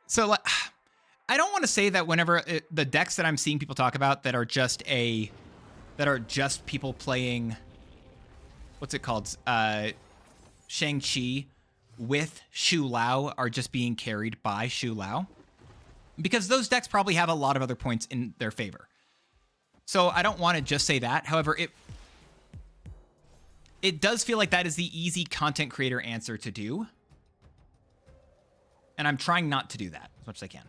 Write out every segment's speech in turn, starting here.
So like, I don't want to say that whenever the decks that I'm seeing people talk about that are just people playing, what's it called? Shang-Chi with Shu Lao are just being carried by Shu Lao. Because those decks probably have a lot of other points in their favor. So I don't want to just say that. However, it does feel like that is the easy content creator answer to do. And I'm trying not to do that as much as I can.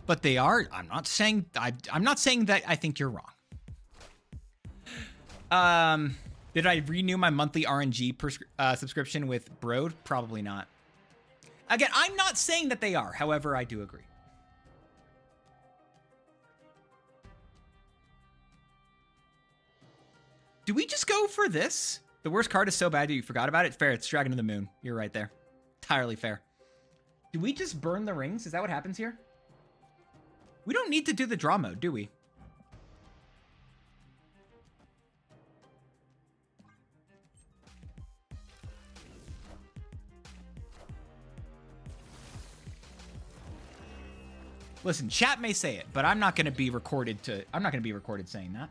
But they are. I'm not saying that I think you're wrong. Did I renew my monthly RNG subscription with Broad? Probably not. Again, I'm not saying that they are. However, I do agree. Do we just go for this? The worst card is so bad you forgot about it. Fair. It's Dragon of the Moon. You're right there. Entirely fair. Do we just burn the rings? Is that what happens here? We don't need to do the draw mode, do we? Listen, chat may say it, but I'm not going to be recorded saying that.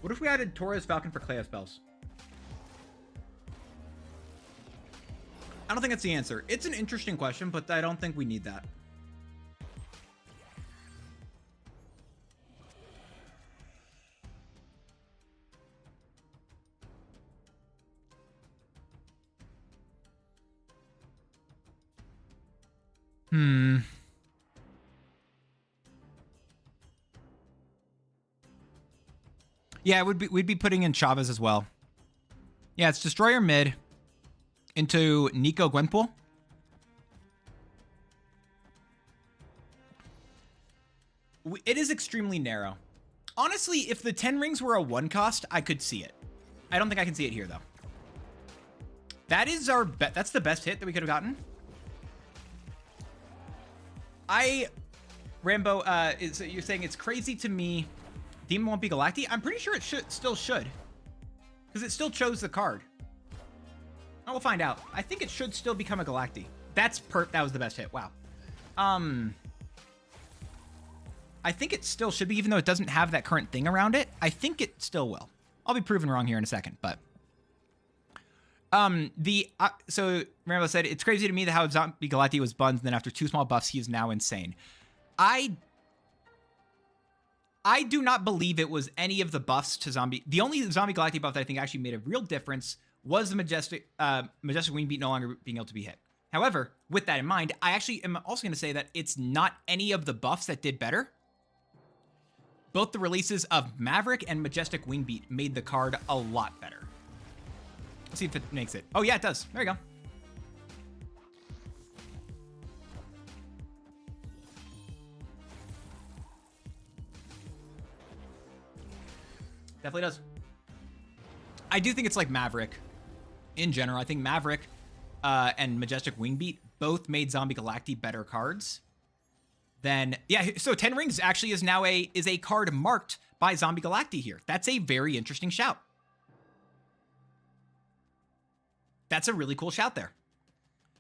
What if we added Torres Falcon for Cleo spells? I don't think that's the answer. It's an interesting question, but I don't think we need that. Yeah, we'd be putting in Chavez as well. Yeah, it's Destroyer mid into Nico Gwenpool. It is extremely narrow. Honestly, if the 10 rings were a 1 cost, I could see it. I don't think I can see it here, though. That is our bet. That's the best hit that we could have gotten. Rambo, you're saying it's crazy to me Demon won't be Galacti? I'm pretty sure it still should. Because it still chose the card. I will find out. I think it should still become a Galacti. That was the best hit. Wow. I think it still should be, even though it doesn't have that current thing around it. I think it still will. I'll be proven wrong here in a second, but... So Rambo said, it's crazy to me that how Zombie Galacti was buns, and then after 2 small buffs, he is now insane. I do not believe it was any of the buffs to Zombie. The only Zombie Galacti buff that I think actually made a real difference was the Majestic Wing Beat no longer being able to be hit. However, with that in mind, I actually am also going to say that it's not any of the buffs that did better. Both the releases of Maverick and Majestic Wing Beat made the card a lot better. Let's see if it makes it. Oh yeah, it does. There you go. Definitely does. I do think it's like Maverick in general. I think Maverick and Majestic Wingbeat both made Zombie Galacti better cards. Then, yeah, so 10 Rings actually is now a card marked by Zombie Galacti here. That's a very interesting shout. That's a really cool shout there.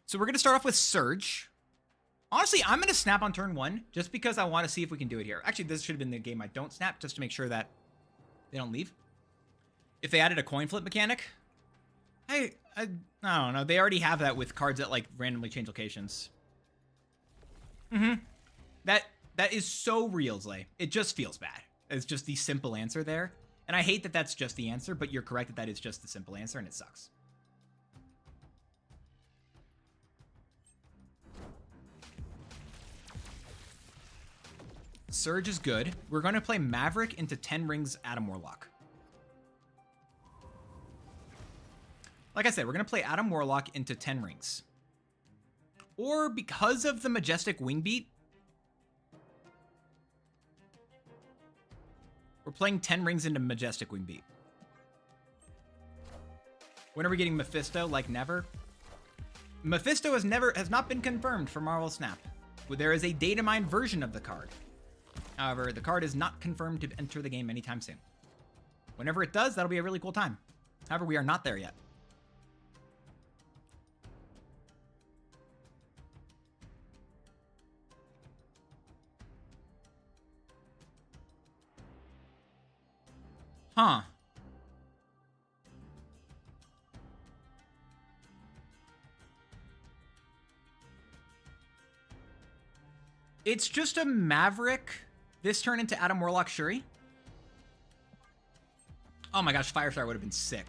So we're going to start off with Surge. Honestly, I'm going to snap on turn 1 just because I want to see if we can do it here. Actually, this should have been the game I don't snap just to make sure that they don't leave. If they added a coin flip mechanic, I don't know. They already have that with cards that like randomly change locations. That is so real, Zlay. It just feels bad. It's just the simple answer there. And I hate that that's just the answer, but you're correct that that is just the simple answer, and it sucks. Surge is good. We're going to play Maverick into 10 Rings Adam Warlock. Like I said, we're going to play Adam Warlock into 10 Rings. Or because of the Majestic Wing Beat, we're playing 10 rings into Majestic Wing Beat. When are we getting Mephisto? Like never? Mephisto has not been confirmed for Marvel Snap. There is a data mine version of the card. However, the card is not confirmed to enter the game anytime soon. Whenever it does, that'll be a really cool time. However, we are not there yet. Huh. It's just a Maverick. This turn into Adam Warlock Shuri. Oh my gosh, Firestar would have been sick.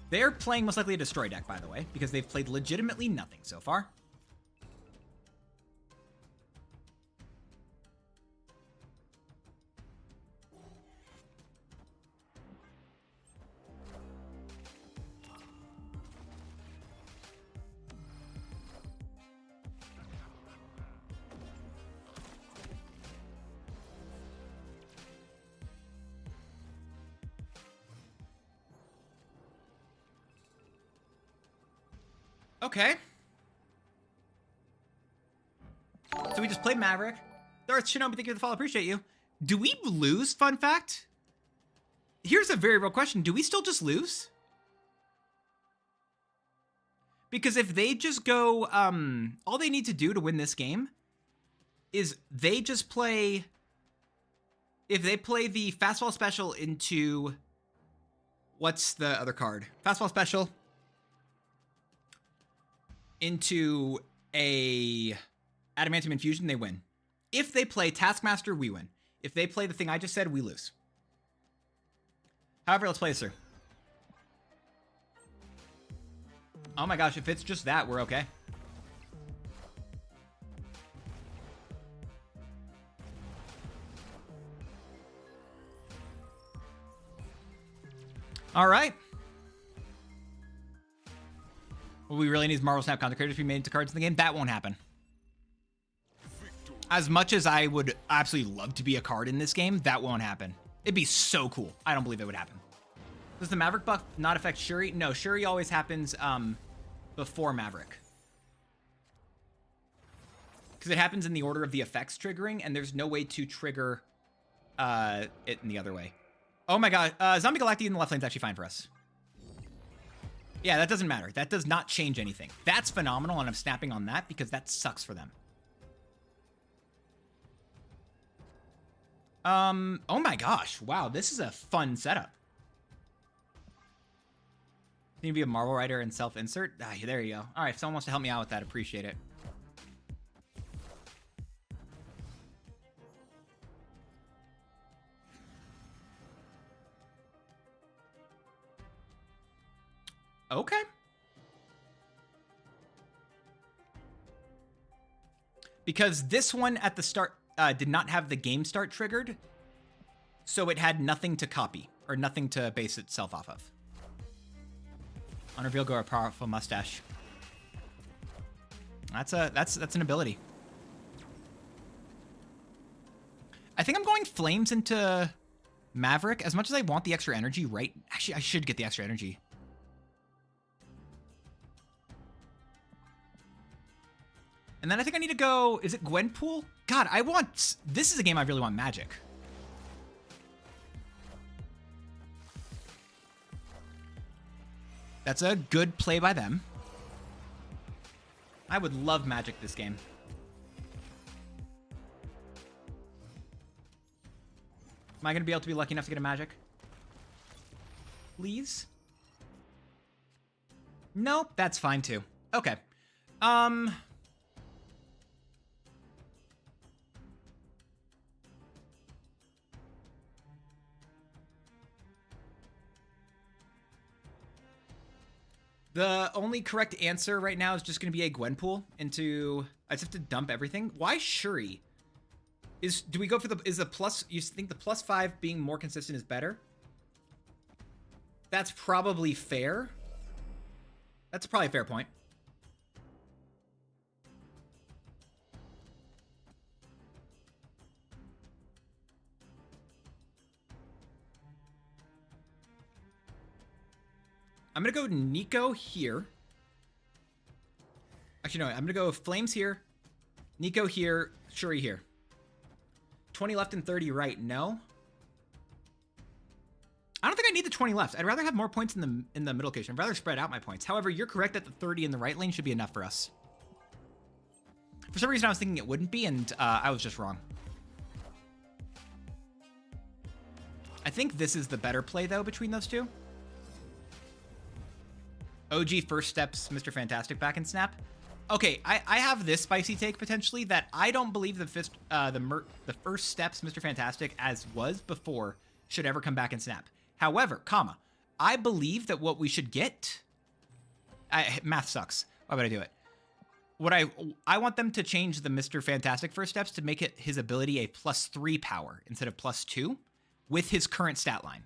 They're playing most likely a Destroy deck, by the way, because they've played legitimately nothing so far. Okay. So we just played Maverick. Darth Shinobi, thank you for the follow. Appreciate you. Do we lose, fun fact? Here's a very real question. Do we still just lose? Because if they just go, all they need to do to win this game is they just play, if they play the Fastball Special into, what's the other card? Fastball Special into a Adamantium Infusion, they win. If they play Taskmaster, we win. If they play the thing I just said, we lose. However, let's play this through. Oh my gosh, if it's just that, we're okay. All right. Well, we really need Marvel Snap Consecrators to be made into cards in the game. That won't happen. As much as I would absolutely love to be a card in this game, that won't happen. It'd be so cool. I don't believe it would happen. Does the Maverick buff not affect Shuri? No, Shuri always happens before Maverick. Because it happens in the order of the effects triggering, and there's no way to trigger it in the other way. Oh my god, Zombie Galacti in the left lane is actually fine for us. Yeah, that doesn't matter. That does not change anything. That's phenomenal, and I'm snapping on that because that sucks for them. Oh my gosh. Wow, this is a fun setup. Need to be a Marvel writer and self-insert? Ah, there you go. All right, if someone wants to help me out with that, appreciate it. Okay. Because this one at the start did not have the game start triggered, so it had nothing to copy or nothing to base itself off of. On reveal, go a powerful mustache. That's an ability. I think I'm going flames into Maverick. As much as I want the extra energy, right? Actually, I should get the extra energy. And then I think I need to go, is it Gwenpool? God, this is a game I really want Magic. That's a good play by them. I would love Magic this game. Am I going to be able to be lucky enough to get a Magic? Please? Nope, that's fine too. Okay. The only correct answer right now is just going to be a Gwenpool into... I just have to dump everything. Why Shuri? Do we go for is the plus... You think the +5 being more consistent is better? That's probably fair. That's probably a fair point. I'm going to go Nico here. Actually, no, I'm going to go Flames here, Nico here, Shuri here. 20 left and 30 right. No. I don't think I need the 20 left. I'd rather have more points in the middle location. I'd rather spread out my points. However, you're correct that the 30 in the right lane should be enough for us. For some reason, I was thinking it wouldn't be, and I was just wrong. I think this is the better play, though, between those two. OG first steps Mr. Fantastic back in Snap. Okay, I have this spicy take, potentially, that I don't believe the first steps Mr. Fantastic, as was before, should ever come back in Snap. However, I believe that what we should get... math sucks. Why would I do it? What I want them to change the Mr. Fantastic first steps to make it his ability a +3 power instead of +2 with his current stat line.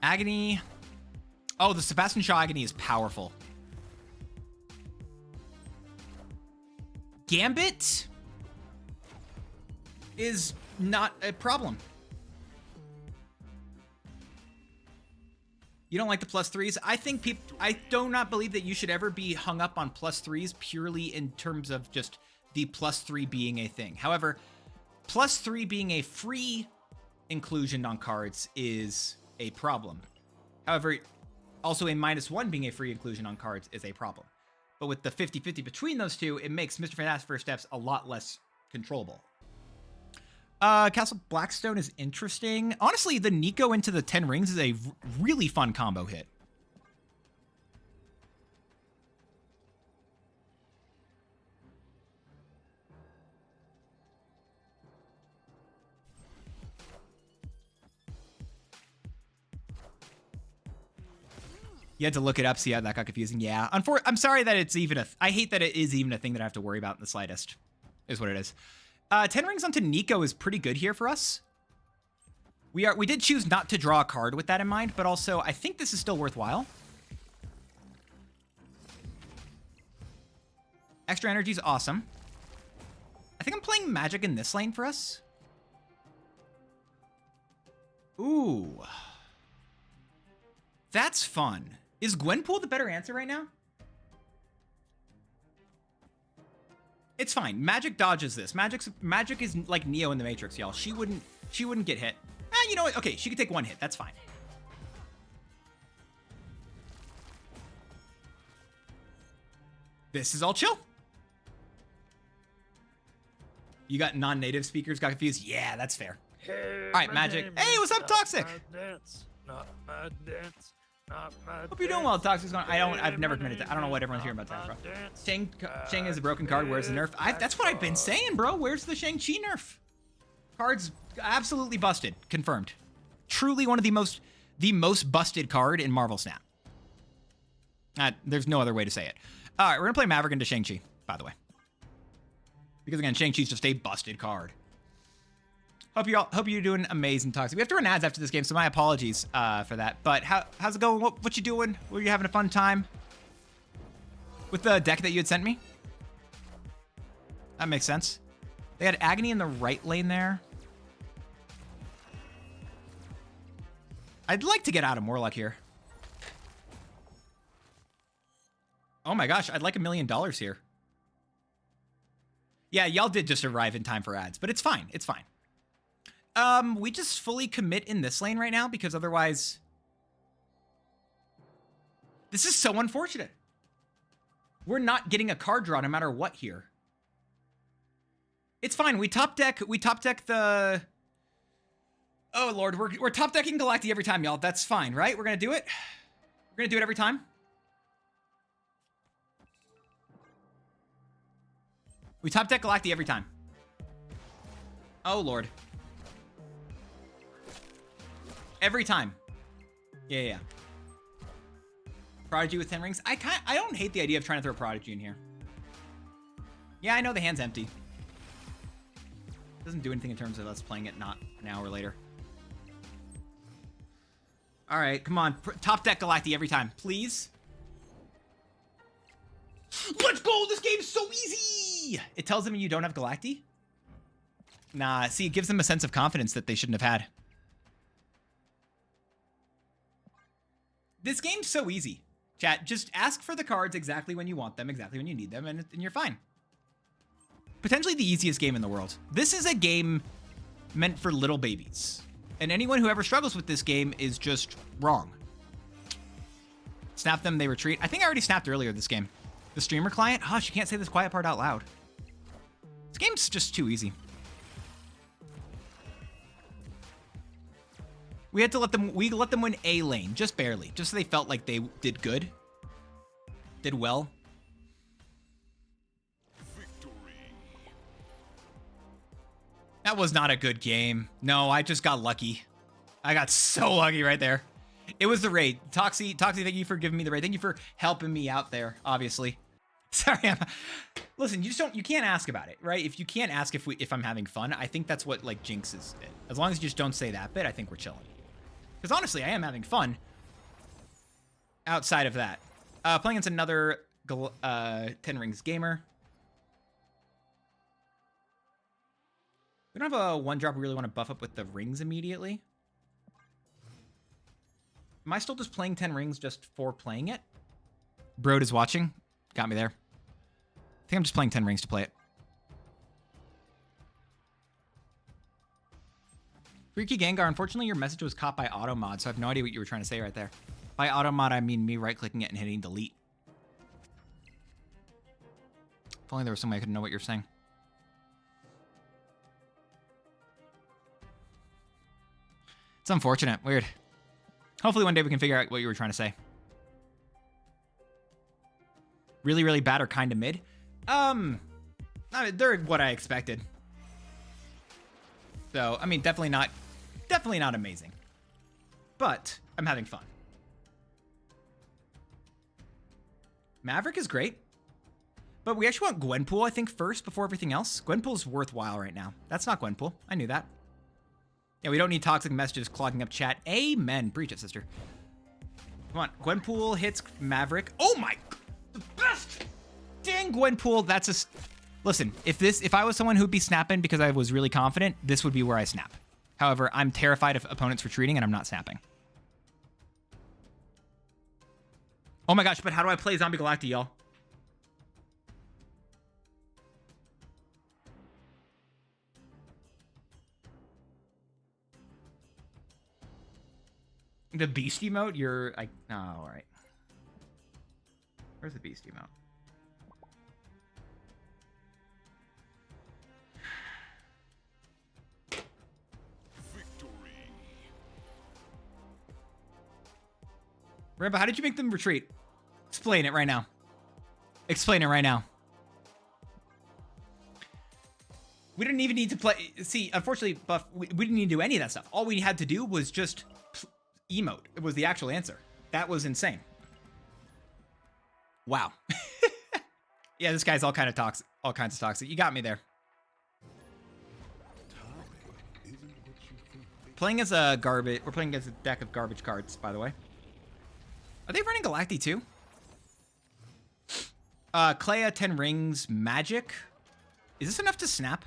Agony. Oh, the Sebastian Shaw Agony is powerful. Gambit is not a problem. You don't like the +3s? I think I do not believe that you should ever be hung up on +3s purely in terms of just the +3 being a thing. However, +3 being a free inclusion on cards is a problem. However, also a -1 being a free inclusion on cards is a problem. But with the 50-50 between those two, it makes Mr. Fantastic First Steps a lot less controllable. Castle Blackstone is interesting. Honestly, the Nico into the 10 rings is a really fun combo hit. You had to look it up, see how that got confusing. Yeah, I'm sorry that it's even I hate that it is even a thing that I have to worry about in the slightest, is what it is. 10 rings onto Nico is pretty good here for us. We did choose not to draw a card with that in mind, but also I think this is still worthwhile. Extra energy is awesome. I think I'm playing Magic in this lane for us. Ooh. That's fun. Is Gwenpool the better answer right now? It's fine. Magic dodges this. Magic is like Neo in the Matrix, y'all. She wouldn't get hit. You know what? Okay, she could take 1 hit. That's fine. This is all chill. You got non-native speakers got confused? Yeah, that's fair. Hey, all right, Magic. Hey, what's up, Toxic? Not my dance. Hope you're doing well. Toxic's going. I've never committed to. I don't know what everyone's hearing about that, bro. Shang is a broken card. Where's the nerf? That's what I've been saying, bro. Where's the Shang-Chi nerf? Card's absolutely busted. Confirmed. Truly one of the most busted card in Marvel Snap. There's no other way to say it. All right, we're gonna play Maverick into Shang-Chi, by the way, because again, Shang-Chi's just a busted card. Hope you're doing amazing, Toxic. We have to run ads after this game, so my apologies for that. But how's it going? What you doing? Were you having a fun time with the deck that you had sent me? That makes sense. They had Agony in the right lane there. I'd like to get out of Morlock here. Oh my gosh, I'd like $1 million here. Yeah, y'all did just arrive in time for ads, but it's fine. It's fine. We just fully commit in this lane right now because otherwise... This is so unfortunate. We're not getting a card draw no matter what here. It's fine. We top deck the... Oh, Lord. We're top decking Galacti every time, y'all. That's fine, right? We're going to do it. We're going to do it every time. We top deck Galacti every time. Oh, Lord. Every time. Yeah. Prodigy with 10 rings. I don't hate the idea of trying to throw Prodigy in here. Yeah, I know the hand's empty. Doesn't do anything in terms of us playing it not an hour later. All right, come on. Top deck Galacti every time, please. Let's go! This game's so easy! It tells them you don't have Galacti? Nah, see, it gives them a sense of confidence that they shouldn't have had. This game's so easy. Chat, just ask for the cards exactly when you want them, exactly when you need them, and you're fine. Potentially the easiest game in the world. This is a game meant for little babies. And anyone who ever struggles with this game is just wrong. Snap them, they retreat. I think I already snapped earlier this game. The streamer client? Hush, you can't say this quiet part out loud. This game's just too easy. We had to let them win a lane, just barely, just so they felt like they did good. Did well. Victory. That was not a good game. No, I just got lucky. I got so lucky right there. It was the raid. Toxie, thank you for giving me the raid. Thank you for helping me out there, obviously. Sorry, listen, you can't ask about it, right? If you can't ask if I'm having fun, I think that's what like jinxes it. As long as you just don't say that bit, I think we're chilling. Because honestly, I am having fun outside of that. Playing against another 10 Rings gamer. We don't have a one drop we really want to buff up with the rings immediately. Am I still just playing 10 Rings just for playing it? Broad is watching. Got me there. I think I'm just playing 10 Rings to play it. Freaky Gengar, unfortunately your message was caught by automod, so I have no idea what you were trying to say right there. By automod, I mean me right-clicking it and hitting delete. If only there was some way I could know what you're saying. It's unfortunate. Weird. Hopefully one day we can figure out what you were trying to say. Really, really bad or kind of mid? They're what I expected. So, I mean, definitely not amazing. But I'm having fun. Maverick is great. But we actually want Gwenpool, I think, first before everything else. Gwenpool's worthwhile right now. That's not Gwenpool. I knew that. Yeah, we don't need toxic messages clogging up chat. Amen. Breach it, sister. Come on. Gwenpool hits Maverick. Oh my... The best! Dang, Gwenpool. That's a... Listen, if I was someone who'd be snapping because I was really confident, this would be where I snap. However, I'm terrified of opponents retreating and I'm not snapping. Oh my gosh, but how do I play Zombie Galacti, y'all? The beast emote? Oh, all right. Where's the beast emote? Rambo, how did you make them retreat? Explain it right now. Explain it right now. We didn't even need to play... See, unfortunately, Buff, we didn't need to do any of that stuff. All we had to do was just emote. It was the actual answer. That was insane. Wow. Yeah, this guy's all kinds of toxic. You got me there. Playing as a garbage... We're playing as a deck of garbage cards, by the way. Are they running Galacti too? Clea, 10 Rings, Magic. Is this enough to snap?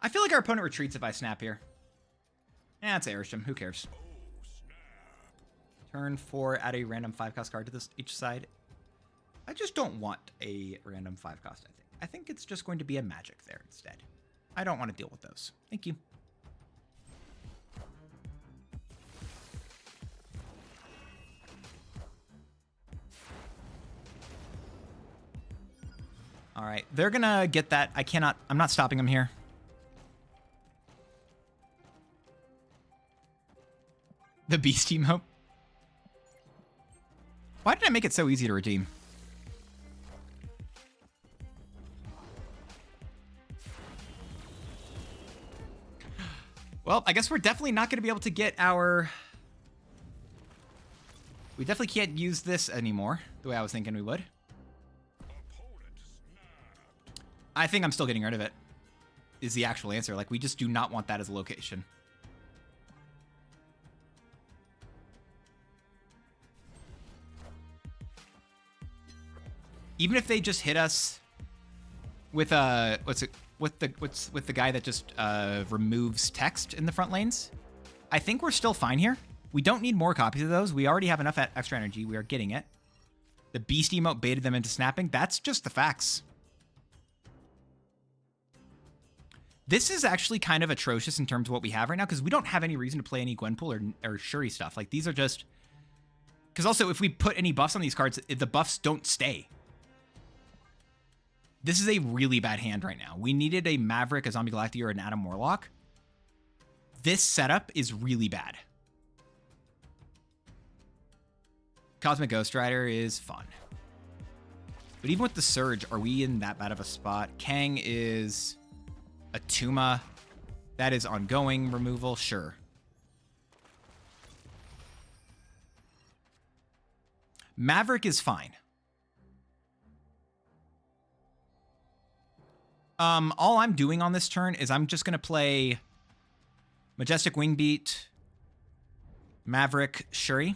I feel like our opponent retreats if I snap here. Eh, it's Airsham. Who cares? Turn 4, add a random 5-cost card to each side. I just don't want a random 5-cost, I think. I think it's just going to be a Magic there instead. I don't want to deal with those. Thank you. All right, they're gonna get that. I'm not stopping them here. The beast emote. Why did I make it so easy to redeem? Well, I guess we're definitely not going to be able to get our... We definitely can't use this anymore, the way I was thinking we would. I think I'm still getting rid of it, is the actual answer. Like, we just do not want that as a location. Even if they just hit us with with the guy that just removes text in the front lanes, I think we're still fine here. We don't need more copies of those. We already have enough extra energy. We are getting it. The beast emote baited them into snapping. That's just the facts. This is actually kind of atrocious in terms of what we have right now, because we don't have any reason to play any Gwenpool or Shuri stuff. Like, these are just... Because also, if we put any buffs on these cards, the buffs don't stay. This is a really bad hand right now. We needed a Maverick, a Zombie Galacti, or an Adam Warlock. This setup is really bad. Cosmic Ghost Rider is fun. But even with the Surge, are we in that bad of a spot? Kang is a Tuma. That is ongoing removal, sure. Maverick is fine. All I'm doing on this turn is I'm just going to play Majestic Wingbeat, Maverick, Shuri.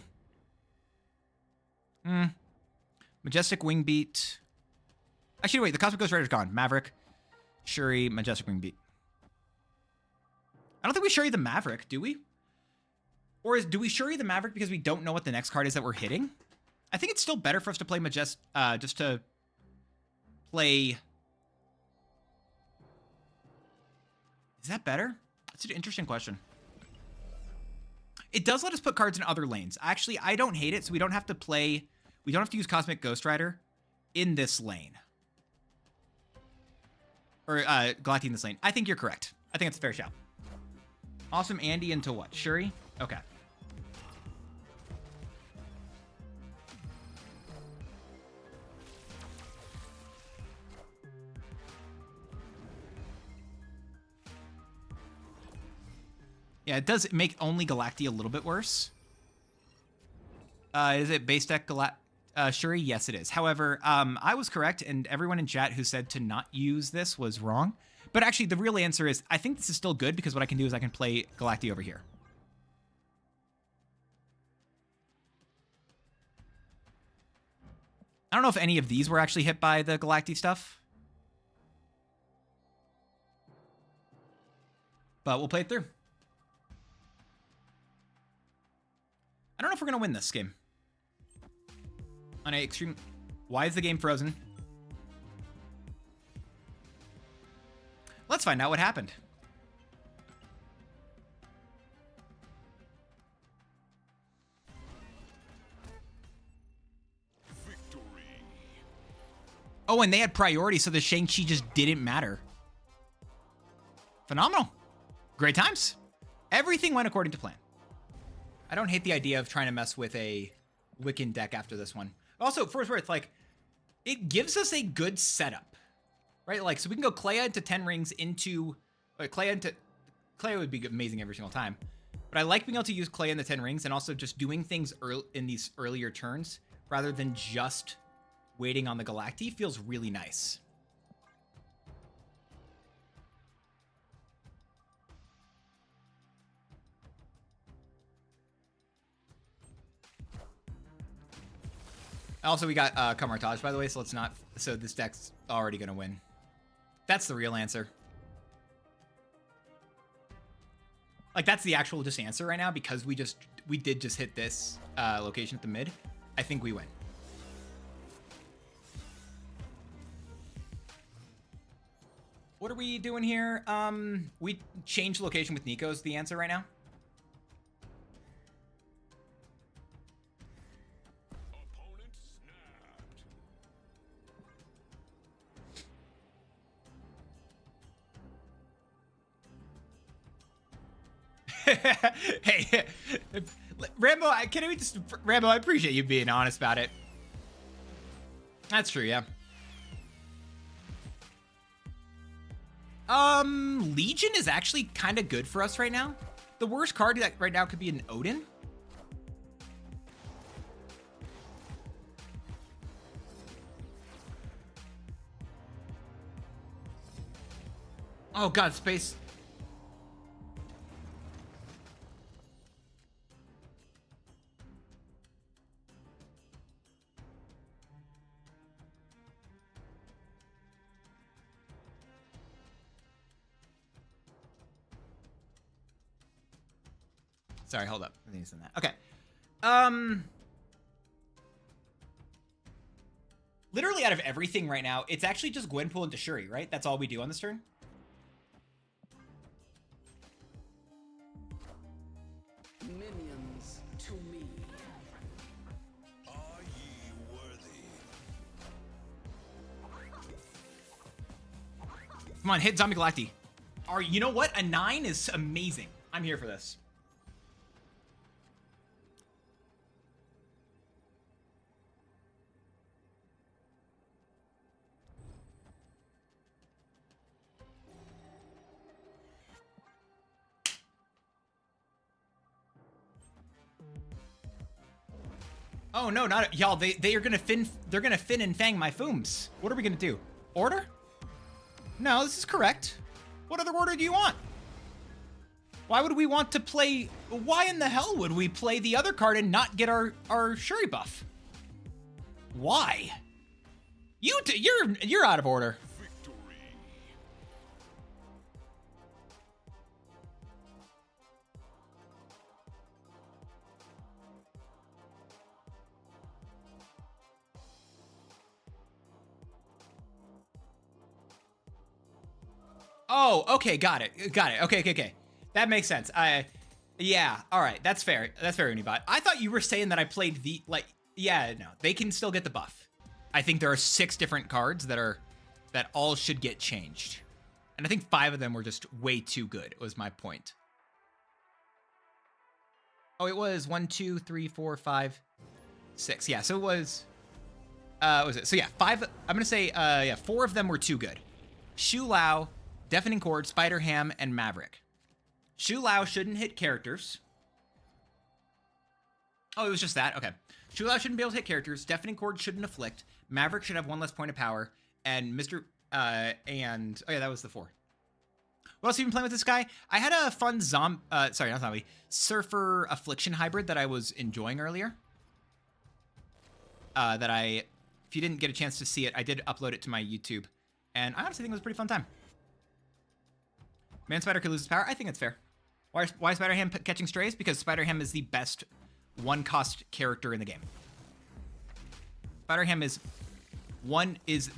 Majestic Wingbeat. Actually, wait, the Cosmic Ghost Rider's gone. Maverick, Shuri, Majestic Wingbeat. I don't think we Shuri the Maverick, do we? Or do we Shuri the Maverick because we don't know what the next card is that we're hitting? I think it's still better for us to play just to play... Is that better? That's an interesting question. It does let us put cards in other lanes. Actually, I don't hate it, so we don't have to play... We don't have to use Cosmic Ghost Rider in this lane. Or Galacti in this lane. I think you're correct. I think it's a fair shout. Awesome Andy into what? Shuri? Okay. Yeah, it does make only Galacti a little bit worse. Is it base deck Shuri? Yes, it is. However, I was correct, and everyone in chat who said to not use this was wrong. But actually, the real answer is I think this is still good because what I can do is I can play Galacti over here. I don't know if any of these were actually hit by the Galacti stuff. But we'll play it through. I don't know if we're going to win this game. On a extreme... Why is the game frozen? Let's find out what happened. Victory. Oh, and they had priority, so the Shang-Chi just didn't matter. Phenomenal. Great times. Everything went according to plan. I don't hate the idea of trying to mess with a Wiccan deck after this one. Also, for its worth, like, it gives us a good setup, right? Like, so we can go Clea into 10 rings into... Clea would be amazing every single time. But I like being able to use Clea in the 10 rings and also just doing things in these earlier turns rather than just waiting on the Galacti feels really nice. Also, we got Kamartaj, by the way, so let's not... So this deck's already going to win. That's the real answer. Like, that's the actual just answer right now, because we did just hit this location at the mid. I think we win. What are we doing here? We changed location with Nico's the answer right now. Hey, Rambo, Rambo, I appreciate you being honest about it. That's true, yeah. Legion is actually kind of good for us right now. The worst card that right now could be an Odin. Oh god, space. Sorry, hold up. I think it's in that. Okay. Literally out of everything right now, it's actually just Gwenpool and Tashuri, right? That's all we do on this turn? Minions to me. Are ye worthy? Come on, hit Zombie Galacti. You know what? A 9 is amazing. I'm here for this. Oh no, not y'all. They are gonna fin. They're gonna fin and fang my fooms. What are we gonna do? Order? No, this is correct. What other order do you want? Why would we want to play? Why in the hell would we play the other card and not get our Shuri buff? Why? You're out of order. Victory. Oh, okay, got it. Okay. That makes sense. Yeah, all right, that's fair. That's fair, Unibot. I thought you were saying that I played the, yeah, no, they can still get the buff. I think there are 6 different cards that all should get changed. And I think 5 of them were just way too good, was my point. Oh, it was 1, 2, 3, 4, 5, 6. Yeah, so it was, what was it? So yeah, 5, I'm gonna say, yeah, 4 of them were too good. Shu Lao, Deafening Chord, Spider-Ham, and Maverick. Shu Lao shouldn't hit characters. Oh, it was just that? Okay. Shu Lao shouldn't be able to hit characters. Deafening Chord shouldn't afflict. Maverick should have 1 less point of power. And oh yeah, that was the 4. What else have you been playing with this guy? I had a fun Surfer Affliction hybrid that I was enjoying earlier. If you didn't get a chance to see it, I did upload it to my YouTube. And I honestly think it was a pretty fun time. Man Spider could lose his power. I think it's fair. Why is Spider-Ham catching strays? Because Spider-Ham is the best 1-cost character in the game. Spider-Ham is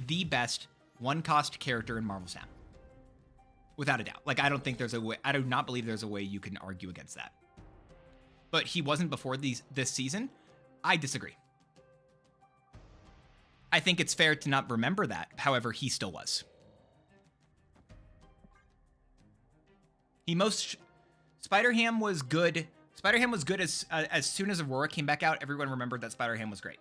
the best 1-cost character in Marvel's Snap. Without a doubt. Like, I don't think there's a way, I do not believe there's a way you can argue against that. But he wasn't before this season. I disagree. I think it's fair to not remember that. However, he still was. Spider-Ham was good. Spider-Ham was good as soon as Aurora came back out. Everyone remembered that Spider-Ham was great.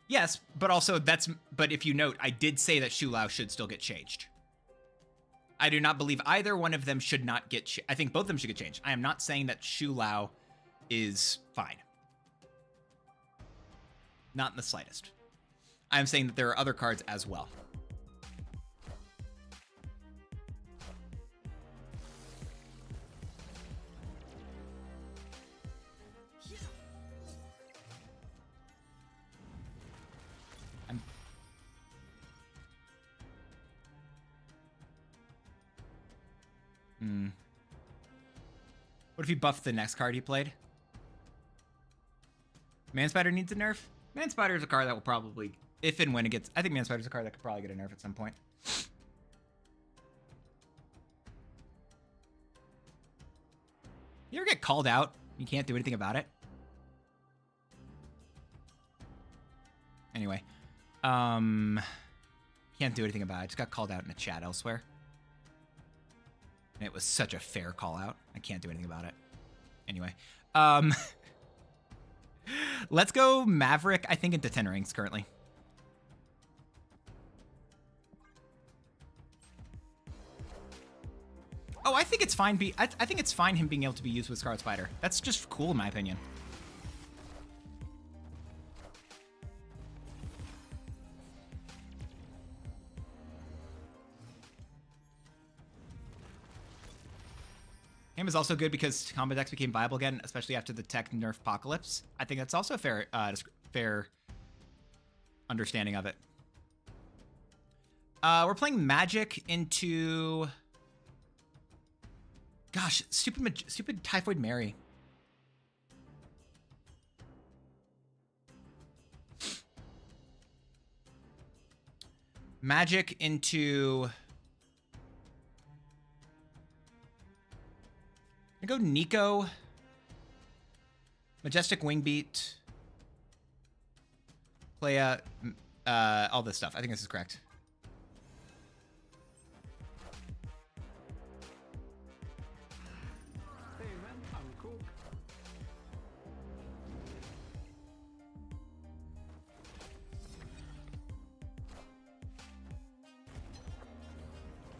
Yes, but also but if you note, I did say that Shu Lao should still get changed. I do not believe either one of them should not get I think both of them should get changed. I am not saying that Shu Lao is fine. Not in the slightest. I'm saying that there are other cards as well. What if you buffed the next card he played? Man Spider needs a nerf? Man Spider is a card that will probably, if and when it gets, I think Man Spider is a card that could probably get a nerf at some point. You ever get called out? You can't do anything about it? Anyway. Can't do anything about it. I just got called out in a chat elsewhere. And it was such a fair call out. I can't do anything about it. Anyway. Let's go Maverick, I think, into 10 rings currently. Oh, I think it's fine. I think it's fine him being able to be used with Scarlet Spider. That's just cool in my opinion. Him is also good because combo decks became viable again, especially after the tech nerf apocalypse. I think that's also a fair understanding of it. We're playing Magic into Gosh, stupid Typhoid Mary. Magic into... I go Nico. Majestic Wingbeat. Play all this stuff. I think this is correct. Hey man, I'm cool.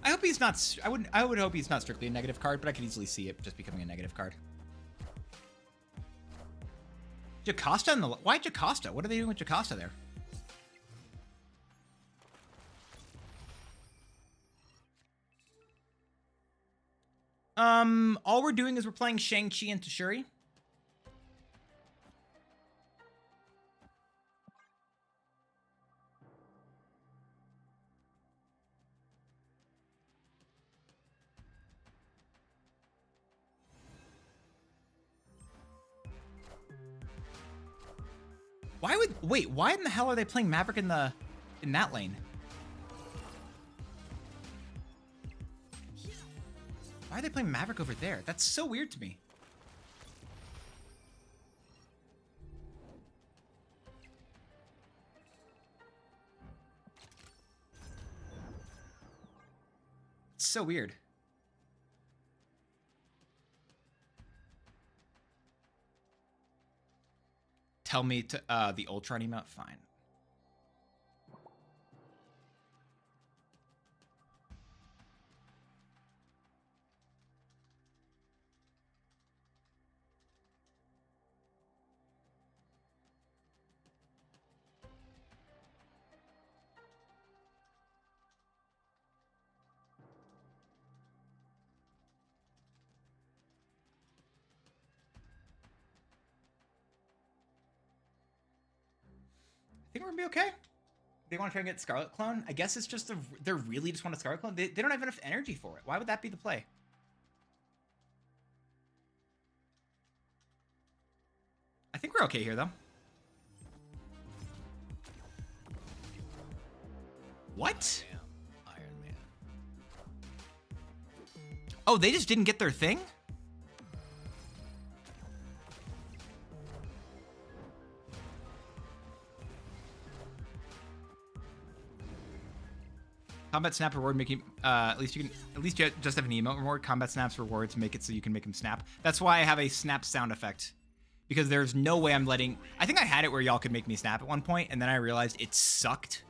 I hope he's not. I would hope he's not strictly a negative card, but I could easily see it just becoming a negative card. Jocasta in the... Why Jocasta? What are they doing with Jocasta there? All we're doing is we're playing Shang-Chi and Tashuri. Why in the hell are they playing Maverick in that lane? Why are they playing Maverick over there? That's so weird to me. It's so weird. Tell me to the Ultron emote? Fine. I think we're gonna be okay. They want to try and get Scarlet Clone. I guess it's just they really just want a Scarlet Clone. They don't have enough energy for it. Why would that be the play? I think we're okay here though. What? Iron Man. Oh, they just didn't get their thing? Combat snap reward making at least you just have an emote reward. Combat snaps rewards make it so you can make him snap. That's why I have a snap sound effect. Because there's no way I'm letting... I think I had it where y'all could make me snap at one point, and then I realized it sucked.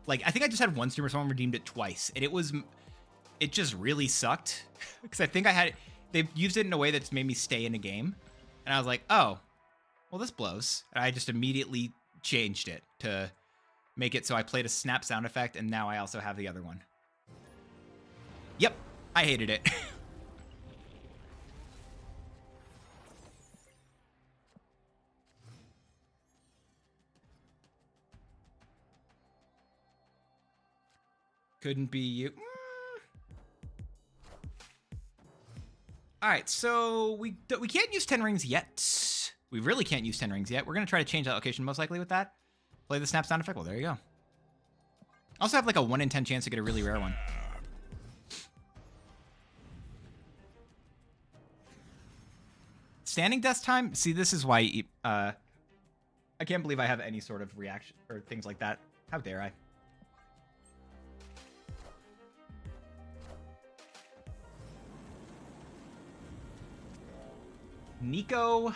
Like, I think I just had one stream where someone redeemed it twice, and it just really sucked. Because I think I had it... They used it in a way that's made me stay in a game. And I was like, oh, well, this blows. And I just immediately changed it to make it so I played a snap sound effect, and now I also have the other one. Yep, I hated it. Couldn't be you. All right, so we can't use 10 rings yet. We really can't use 10 rings yet. We're gonna try to change that location most likely with that. Play the snap sound effect. Well, there you go. Also have like a 1 in 10 chance to get a really rare one. Standing death time. See, this is why I can't believe I have any sort of reaction or things like that. How dare I? Nico. Well,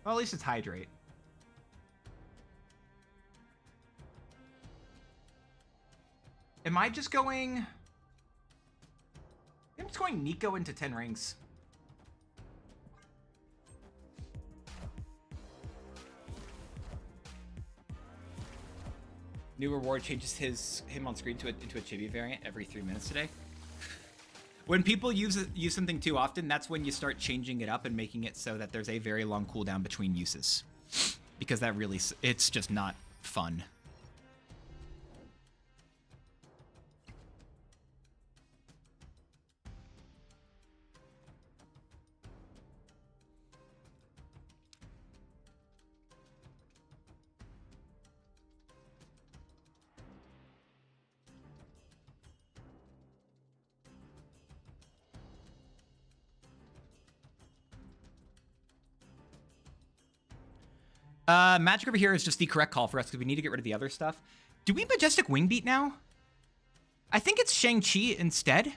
at least it's hydrate. Am I just going... I'm just going Nico into 10 rings. New reward changes him on screen into a chibi variant every 3 minutes today. When people use something too often, that's when you start changing it up and making it so that there's a very long cooldown between uses. Because that really, it's just not fun. Magic over here is just the correct call for us because we need to get rid of the other stuff. Do we Majestic Wing Beat now? I think it's Shang-Chi instead.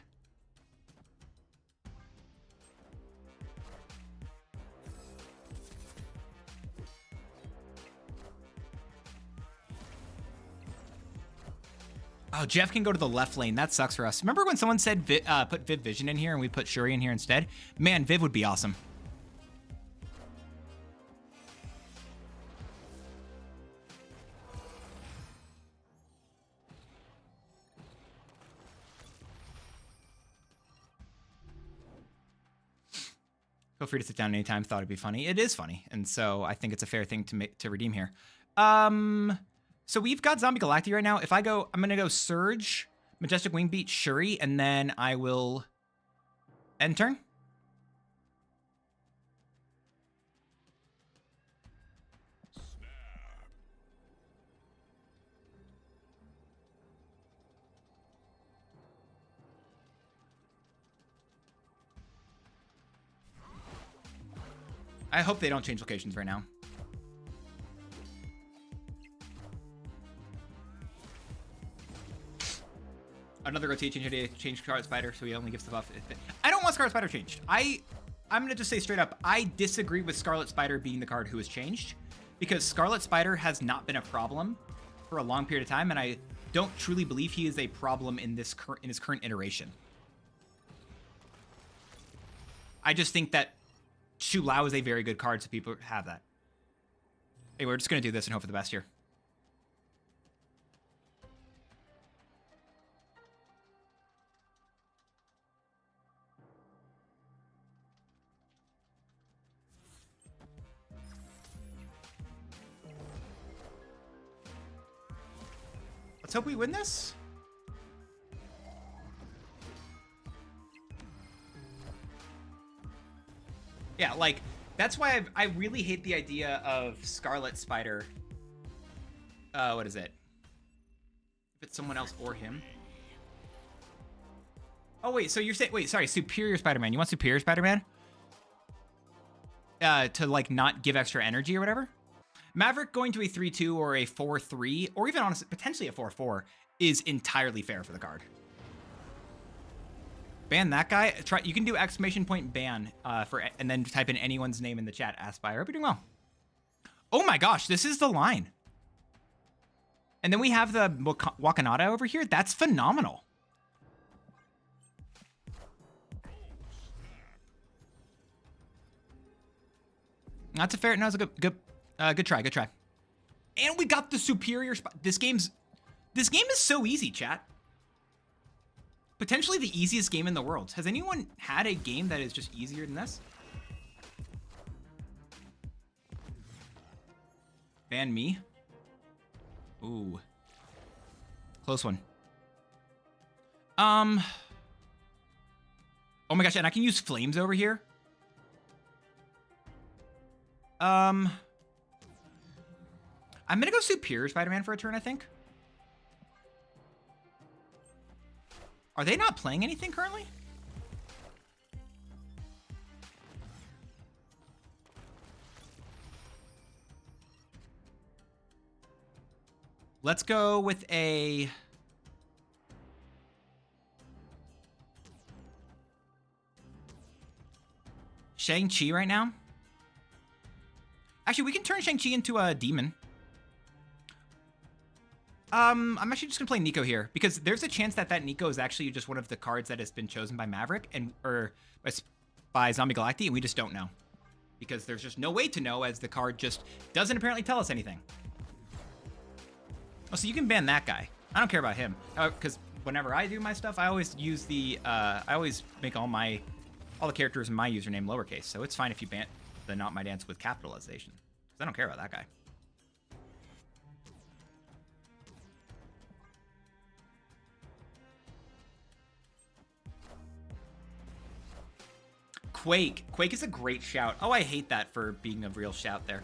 Oh, Jeff can go to the left lane. That sucks for us. Remember when someone said put Viv Vision in here and we put Shuri in here instead? Man, Viv would be awesome. Feel free to sit down anytime. Thought it'd be funny. It is funny, and so I think it's a fair thing to redeem here. So we've got Zombie Galacti right now. If I go, I'm gonna go Surge, Majestic Wing Beat, Shuri, and then I will end turn. I hope they don't change locations right now. Another rotation today, change Scarlet Spider, so he only gives the buff. I don't want Scarlet Spider changed. I'm gonna just say straight up, I disagree with Scarlet Spider being the card who has changed, because Scarlet Spider has not been a problem for a long period of time, and I don't truly believe he is a problem in his current iteration. I just think that Shu Lao is a very good card, so people have that. Hey, we're just gonna do this and hope for the best here. Let's hope we win this. Yeah, like, that's why I really hate the idea of Scarlet Spider. What is it? If it's someone else or him. Oh, wait, so you're saying, wait, sorry, Superior Spider-Man. You want Superior Spider-Man? To, like, not give extra energy or whatever? Maverick going to a 3-2 or a 4-3, or even honestly, potentially a 4-4, is entirely fair for the card. Ban that guy. Try. You can do exclamation point ban and then type in anyone's name in the chat. Aspire. Hope you're doing well. Oh my gosh, this is the line. And then we have the Wakanada over here. That's phenomenal. That's a fair. No, it's a good try. Good try. And we got the superior spot. This game is so easy, chat. Potentially the easiest game in the world. Has anyone had a game that is just easier than this? Ban me? Ooh. Close one. Oh my gosh, and I can use flames over here? I'm gonna go Superior Spider-Man for a turn, I think. Are they not playing anything currently? Let's go with a... Shang-Chi right now. Actually, we can turn Shang-Chi into a demon. I'm actually just gonna play Nico here because there's a chance that Nico is actually just one of the cards that has been chosen by Maverick or by Zombie Galacti, and we just don't know because there's just no way to know as the card just doesn't apparently tell us anything. Oh, so you can ban that guy. I don't care about him because whenever I do my stuff, I always use I always make all the characters in my username lowercase, so it's fine if you ban the Not My Dance with capitalization because I don't care about that guy. Quake. Quake is a great shout. Oh, I hate that for being a real shout there.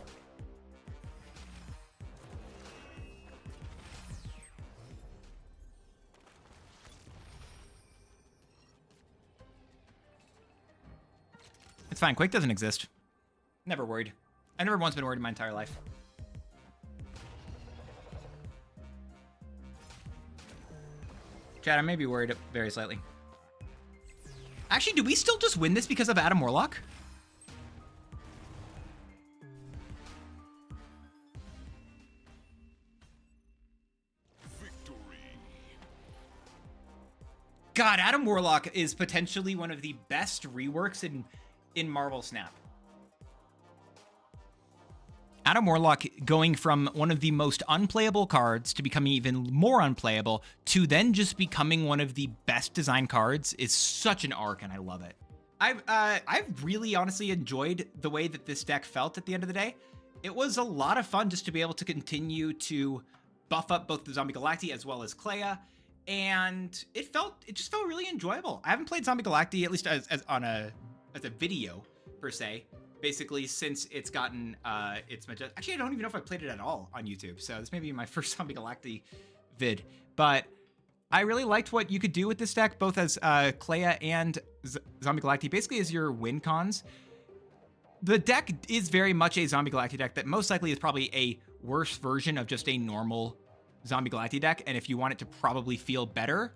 It's fine. Quake doesn't exist. Never worried. I've never once been worried in my entire life. Chad, I may be worried very slightly. Actually, do we still just win this because of Adam Warlock? Victory. God, Adam Warlock is potentially one of the best reworks in Marvel Snap. Adam Warlock going from one of the most unplayable cards to becoming even more unplayable to then just becoming one of the best designed cards is such an arc, and I love it. I've really honestly enjoyed the way that this deck felt at the end of the day. It was a lot of fun just to be able to continue to buff up both the Zombie Galacti as well as Clea, and it just felt really enjoyable. I haven't played Zombie Galacti, at least as a video per se, basically since it's gotten its majestic. Actually, I don't even know if I played it at all on YouTube, so this may be my first Zombie Galacti vid, but I really liked what you could do with this deck, both as Clea and Zombie Galacti, basically as your win cons. The deck is very much a Zombie Galacti deck that most likely is probably a worse version of just a normal Zombie Galacti deck, and if you want it to probably feel better,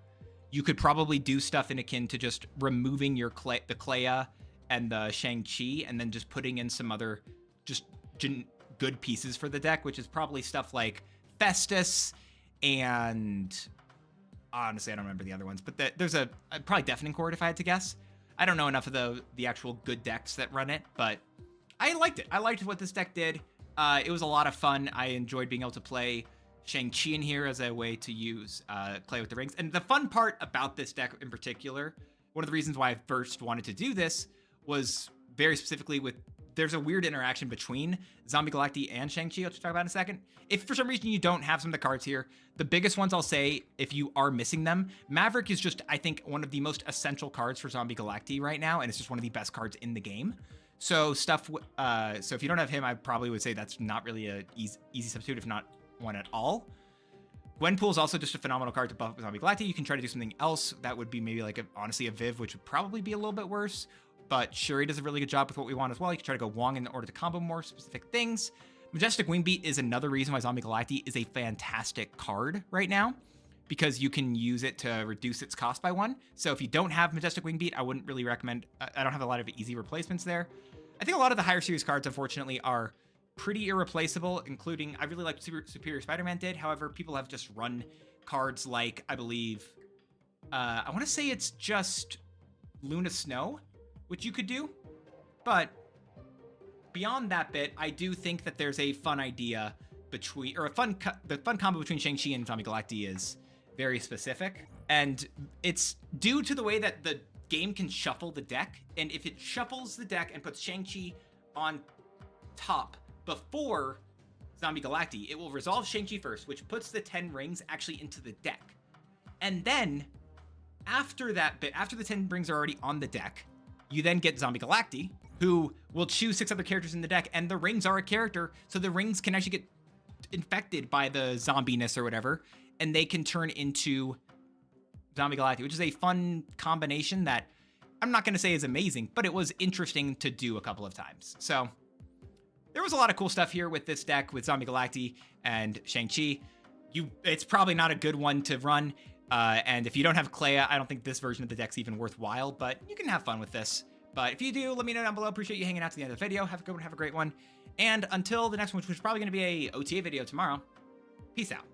you could probably do stuff in akin to just removing your the Clea and the Shang-Chi, and then just putting in some other just good pieces for the deck, which is probably stuff like Festus, and honestly, I don't remember the other ones, but there's a probably Deafening Chord if I had to guess. I don't know enough of the actual good decks that run it, but I liked it. I liked what this deck did. It was a lot of fun. I enjoyed being able to play Shang-Chi in here as a way to use Clea with the rings. And the fun part about this deck in particular, one of the reasons why I first wanted to do this was very specifically with, there's a weird interaction between Zombie Galacti and Shang-Chi, which we'll talk about in a second. If for some reason you don't have some of the cards here, the biggest ones I'll say, if you are missing them, Maverick is just, I think, one of the most essential cards for Zombie Galacti right now, and it's just one of the best cards in the game. So so if you don't have him, I probably would say that's not really a easy substitute, if not one at all. Gwenpool is also just a phenomenal card to buff Zombie Galacti. You can try to do something else. That would be maybe like honestly a Viv, which would probably be a little bit worse. But Shuri does a really good job with what we want as well. You can try to go Wong in order to combo more specific things. Majestic Wingbeat is another reason why Zombie Galacti is a fantastic card right now, because you can use it to reduce its cost by 1. So if you don't have Majestic Wingbeat, I wouldn't really recommend. I don't have a lot of easy replacements there. I think a lot of the higher series cards, unfortunately, are pretty irreplaceable, including, I really like Superior Spider-Man did. However, people have just run cards like, I believe, I want to say it's just Luna Snow, which you could do. But beyond that bit, I do think that there's a fun idea between, or the fun combo between Shang-Chi and Zombie Galacti is very specific. And it's due to the way that the game can shuffle the deck. And if it shuffles the deck and puts Shang-Chi on top before Zombie Galacti, it will resolve Shang-Chi first, which puts the 10 rings actually into the deck. And then after that bit, after the 10 rings are already on the deck, you then get Zombie Galacti, who will choose 6 other characters in the deck, and the rings are a character, so the rings can actually get infected by the zombiness or whatever, and they can turn into Zombie Galacti, which is a fun combination that I'm not going to say is amazing, but it was interesting to do a couple of times. So there was a lot of cool stuff here with this deck with Zombie Galacti and Shang-Chi. It's probably not a good one to run. And if you don't have Clea, I don't think this version of the deck's even worthwhile, but you can have fun with this. But if you do, let me know down below. Appreciate you hanging out to the end of the video. Have a good one. Have a great one. And until the next one, which is probably going to be a OTA video tomorrow, peace out.